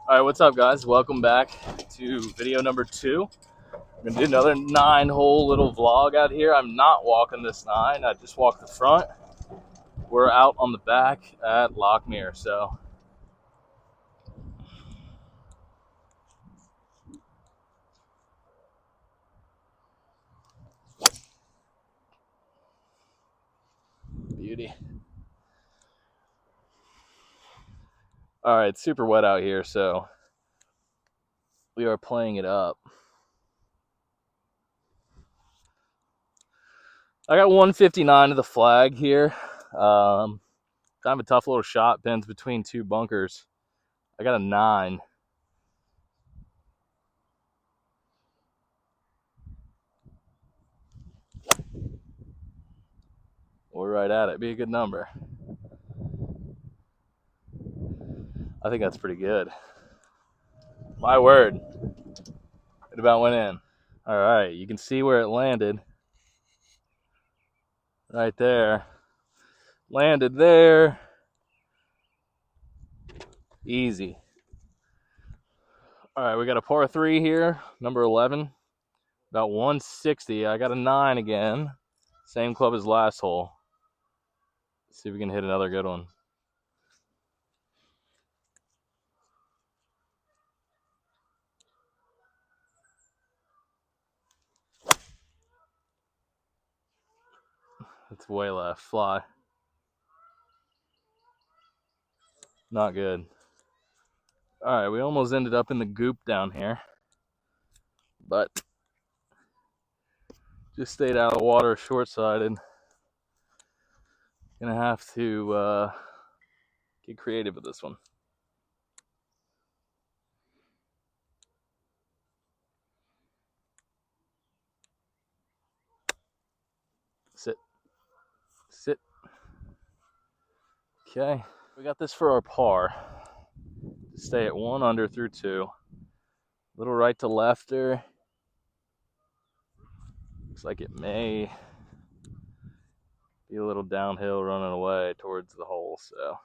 All right, what's up, guys? Welcome back to video number 2. I'm gonna do another 9-hole little vlog out here. I'm not walking this 9. I just walked the front. We're out on the back at Lochmere, so beauty. All right, it's super wet out here, so we are playing it up. I got 159 to the flag here. Kind of a tough little shot, pins between 2 bunkers. I got a 9. We're right at it. Be a good number. I think that's pretty good. My word. It about went in. All right, you can see where it landed. Right there. Landed there. Easy. All right, we got a par 3 here, number 11. About 160. I got a 9 again. Same club as last hole. Let's see if we can hit another good one. It's way left. Fly. Not good. All right, we almost ended up in the goop down here, but just stayed out of the water short-sided. Gonna have to get creative with this one. Sit. Sit. Okay, we got this for our par. Stay at 1 under through 2. Little right to lefter. Looks like it may be a little downhill running away towards the hole, so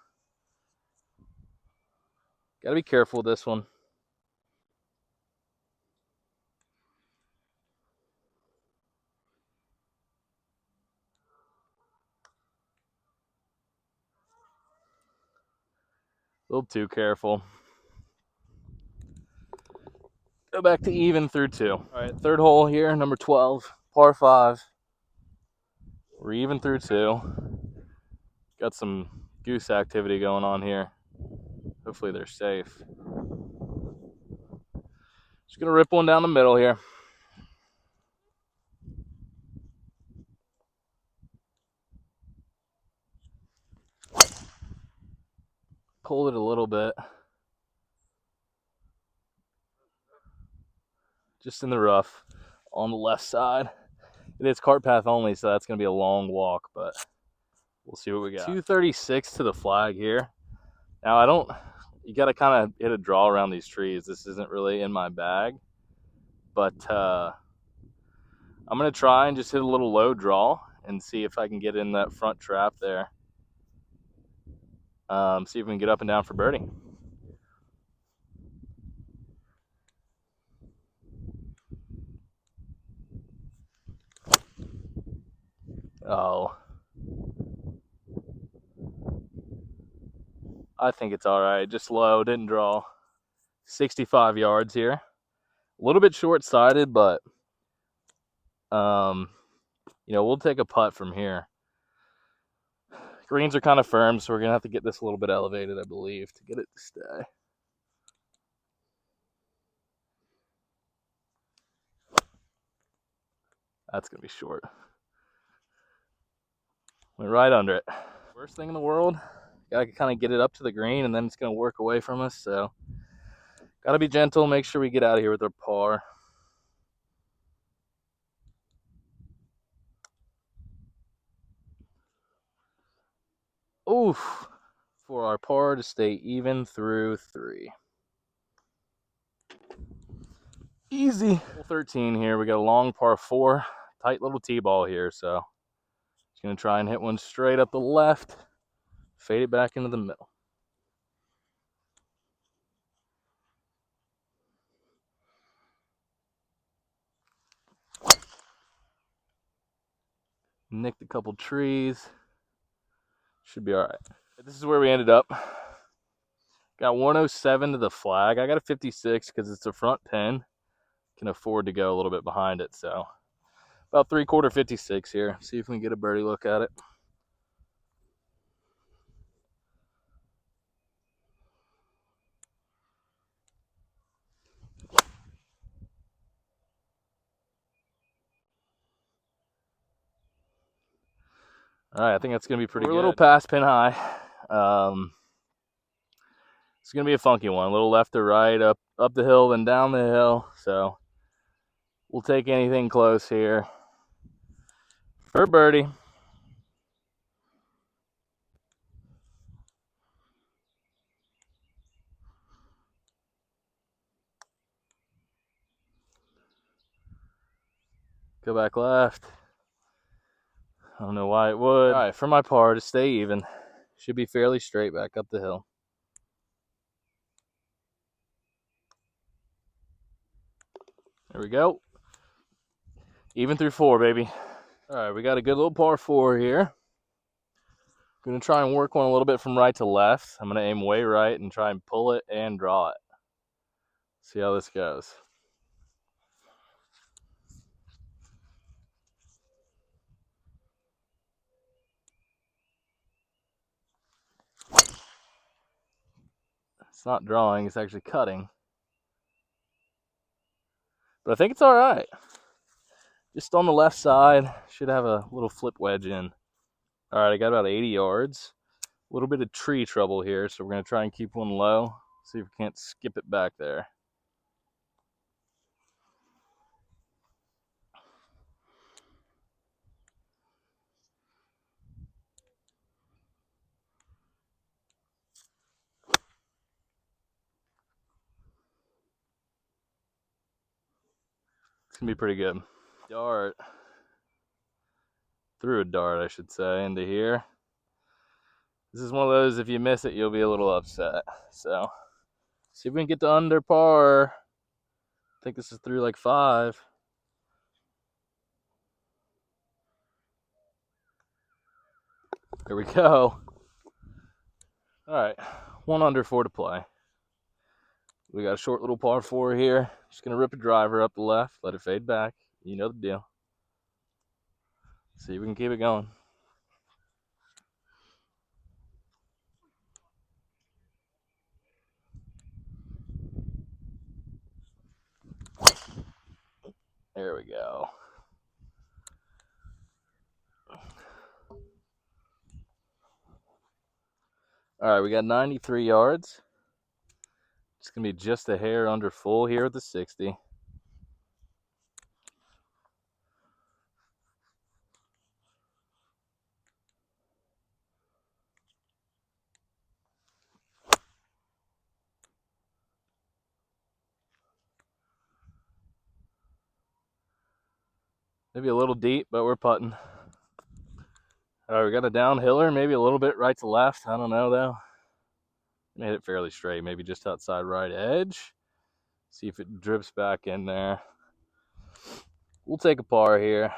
gotta be careful with this one. A little too careful. Go back to even through 2. All right, third hole here, number 12, par 5. We're even through 2. Got some goose activity going on here. Hopefully they're safe. Just gonna rip one down the middle here. Pulled it a little bit. Just in the rough on the left side. It is cart path only, so that's gonna be a long walk, but we'll see what we got. 236 to the flag here. Now you gotta kind of hit a draw around these trees. This isn't really in my bag, but I'm gonna try and just hit a little low draw and see if I can get in that front trap there. See if we can get up and down for birdie. Oh. I think it's all right. Just low, didn't draw. 65 yards here. A little bit short-sided, but we'll take a putt from here. Greens are kind of firm, so we're gonna have to get this a little bit elevated, I believe, to get it to stay. That's gonna be short. Went right under it. Worst thing in the world. Gotta kind of get it up to the green, and then it's gonna work away from us. So, gotta be gentle. Make sure we get out of here with our par. Oof! For our par to stay even through 3. Easy. 13 here. We got a long par 4. Tight little tee-ball here, so just gonna try and hit one straight up the left. Fade it back into the middle. Nicked a couple trees. Should be all right. This is where we ended up. Got 107 to the flag. I got a 56 because it's a front pin. Can afford to go a little bit behind it, so about 3/4 56 here. See if we can get a birdie look at it. All right, I think that's gonna be pretty good. We're a little past pin high. It's gonna be a funky one. A little left to right, up the hill, then down the hill. So we'll take anything close here for birdie. Go back left. I don't know why it would. All right, for my par to stay even, should be fairly straight back up the hill. There we go. Even through 4, baby. All right, we got a good little par 4 here. Gonna try and work one a little bit from right to left. I'm gonna aim way right and try and pull it and draw it. See how this goes. It's not drawing, it's actually cutting. But I think it's all right. Just on the left side, should have a little flip wedge in. All right, I got about 80 yards. A little bit of tree trouble here, so we're gonna try and keep one low. See if we can't skip it back there. It's gonna be pretty good. Dart. Threw a dart, I should say, into here. This is one of those, if you miss it, you'll be a little upset. So, see if we can get to under par. I think this is through like 5. There we go. All right, 1 under 4 to play. We got a short little par 4 here. Just gonna rip a driver up the left, let it fade back. You know the deal. See if we can keep it going. There we go. All right, we got 93 yards. It's gonna be just a hair under full here at the 60. Maybe a little deep, but we're putting. All right, we got a downhiller, maybe a little bit right to left. I don't know though. Made it fairly straight, maybe just outside right edge. See if it drips back in there. We'll take a par here.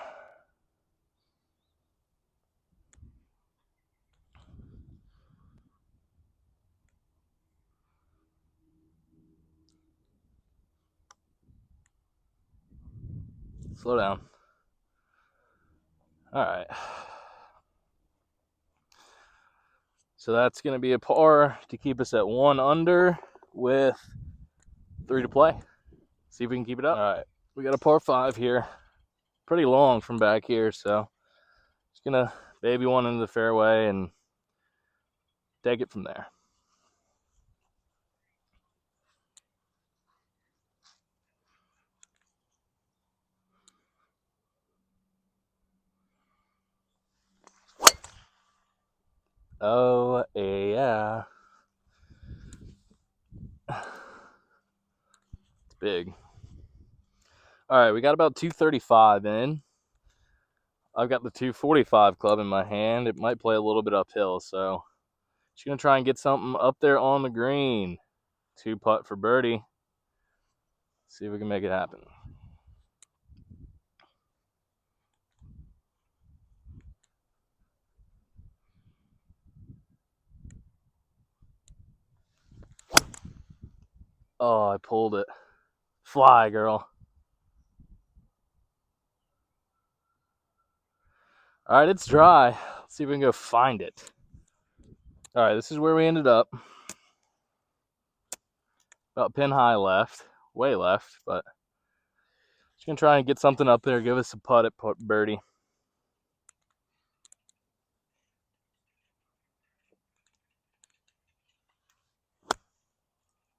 Slow down. All right. So that's going to be a par to keep us at 1 under with 3 to play. See if we can keep it up. All right. We got a par 5 here. Pretty long from back here, so just going to baby one into the fairway and take it from there. Oh, yeah. It's big. All right, we got about 235 in. I've got the 245 club in my hand. It might play a little bit uphill, so just going to try and get something up there on the green. 2 putt for birdie. See if we can make it happen. Oh, I pulled it. Fly, girl. All right, it's dry. Let's see if we can go find it. All right, this is where we ended up. About pin high left, way left, but just gonna try and get something up there. Give us a putt at birdie.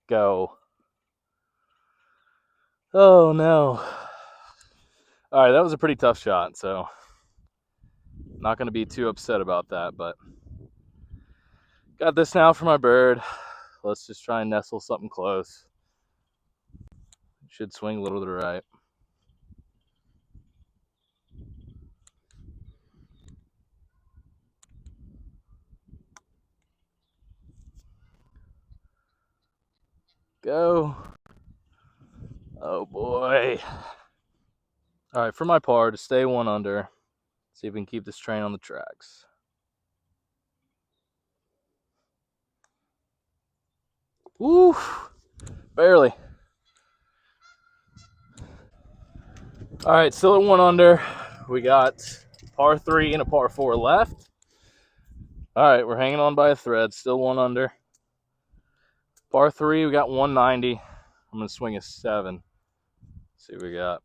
Go. Oh no. All right, that was a pretty tough shot, so not gonna be too upset about that, but got this now for my bird. Let's just try and nestle something close. Should swing a little to the right. Go. Oh boy. All right, for my par to stay 1 under. See if we can keep this train on the tracks. Woo! Barely. All right, still at 1 under. We got par 3 and a par 4 left. All right, we're hanging on by a thread. Still 1 under. Par 3, we got 190. I'm gonna swing a 7. See what we got.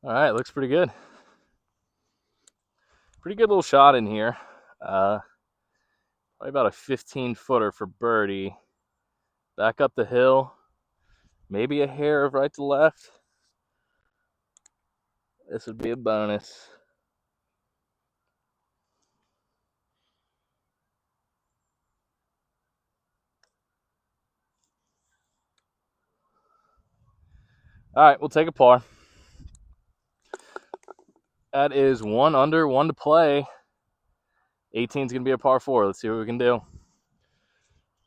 All right, looks pretty good. Pretty good little shot in here. Probably about a 15-footer for birdie. Back up the hill. Maybe a hair of right to left. This would be a bonus. All right, we'll take a par. That is 1 under, 1 to play. 18's going to be a par 4. Let's see what we can do.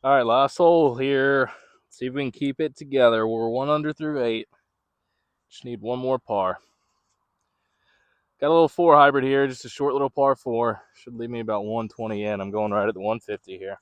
All right, last hole here. Let's see if we can keep it together. We're 1 under through 8. Just need 1 more par. Got a little 4 hybrid here, just a short little par 4. Should leave me about 120 in. I'm going right at the 150 here.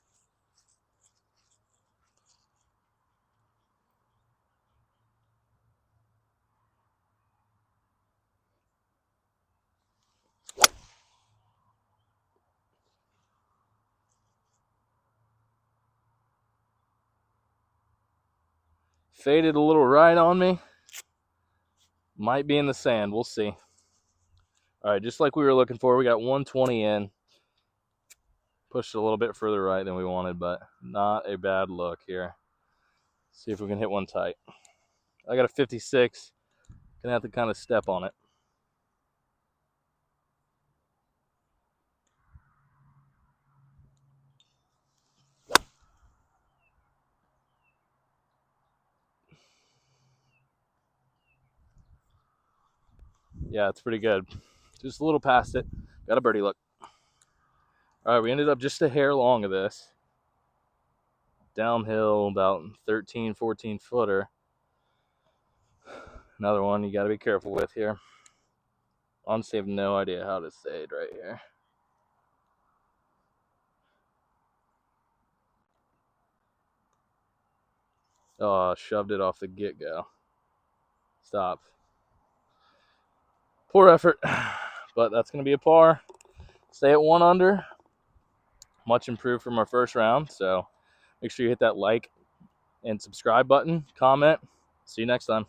Faded a little right on me. Might be in the sand. We'll see. All right, just like we were looking for, we got 120 in. Pushed it a little bit further right than we wanted, but not a bad look here. See if we can hit one tight. I got a 56. Gonna have to kind of step on it. Yeah, it's pretty good. Just a little past it. Got a birdie look. All right, we ended up just a hair long of this. Downhill, about 13, 14 footer. Another one you got to be careful with here. Honestly, I have no idea how to say it right here. Oh, shoved it off the get-go. Stop. Poor effort, but that's going to be a par. Stay at 1 under. Much improved from our first round, so make sure you hit that like and subscribe button, comment. See you next time.